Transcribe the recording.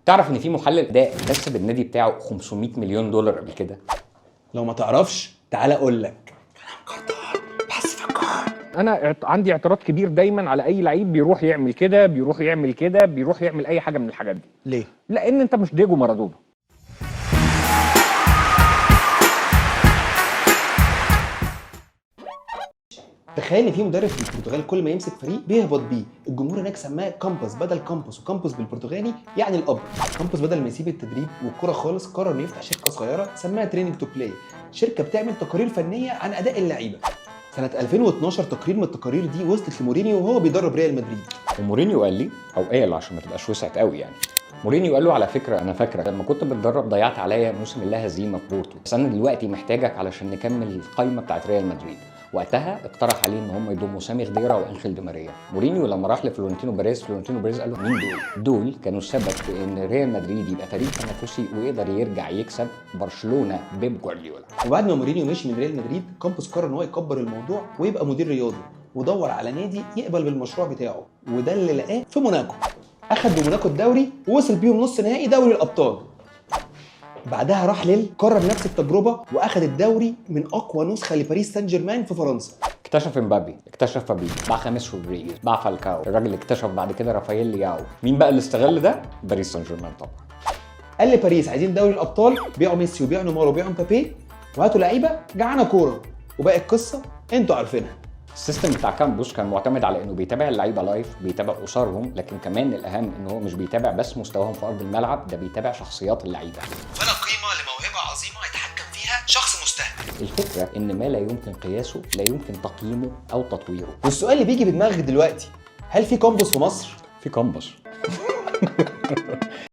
تعرف ان في محلل اداء كسب النادي بتاعه 500 مليون دولار قبل كده؟ لو ما تعرفش تعالى اقول لك. انا عندي اعتراض كبير دايما على اي لعيب بيروح يعمل كده، بيروح يعمل كده، بيروح يعمل اي حاجه من الحاجات دي. ليه؟ لان انت مش ديجو مارادونا. تخيل ان في مدرب في البرتغال كل ما يمسك فريق بيهبط بيه، الجمهور هناك سماه كامبس بدل كامبوس، وكامبوس بالبرتغالي يعني الاب. كامبوس بدل ما يسيب التدريب والكره خالص قرر انه يفتح شركه صغيره سماها تريننج تو بلاي، شركه بتعمل تقارير فنيه عن اداء اللعيبه. سنه 2012 تقرير من التقارير دي وصلت لمورينيو وهو بيدرب ريال مدريد. ومورينيو قال لي، او قال عشان ما تبقاش وسعت قوي يعني، مورينيو قال له على فكره انا فاكرك لما كنت بتدرب ضيعت عليا موسم لا هزيمه في بورتو، بس انا دلوقتي محتاجك علشان نكمل القايمه بتاعت ريال مدريد. وقتها اقترح عليه ان هم يضموا سامي خضيره وانخيل دي ماريا. مورينيو لما راح لفلورنتينو بيريز، فلورنتينو بيريز قال له مين دول؟ دول كانوا السبب في ان ريال مدريد يبقى فريق تنافسي ويقدر يرجع يكسب برشلونه بيب جوارديولا. وبعد ما مورينيو مشي من ريال مدريد، كامبوس قرر ان هو يكبر الموضوع ويبقى مدير رياضي، ودور على نادي يقبل بالمشروع بتاعه، وده اللي لقاه في موناكو. اخد بموناكو الدوري ووصل بيهم نص نهائي دوري الابطال. بعدها راح ليل، كرر نفس التجربه واخد الدوري من اقوى نسخه لباريس سان جيرمان في فرنسا. اكتشف امبابي، اكتشف فابينho، باع خامس رودريجيز، باع فالكاو، الراجل اكتشف بعد كده رافائيل لياو. مين بقى اللي استغل ده؟ باريس سان جيرمان طبعا. قال لباريس عايزين دوري الابطال، بيعوا ميسي وبيعوا نيمار وبيعوا مبابي، وهاتوا لعيبه جعانه كوره، وباقي القصه انتوا عارفينها. السيستم بتاع كامبوس كان معتمد على انه بيتابع اللعيبه لايف، بيتابع اسرهم، لكن كمان الاهم ان هو مش بيتابع بس مستواهم في ارض الملعب، ده بيتابع شخصيات اللعيبه. فلا قيمه لموهبه عظيمه يتحكم فيها شخص مستهتر. الفكره ان ما لا يمكن قياسه لا يمكن تقييمه او تطويره. والسؤال اللي بيجي في دماغك دلوقتي، هل في كامبوس في مصر؟ في كامبوس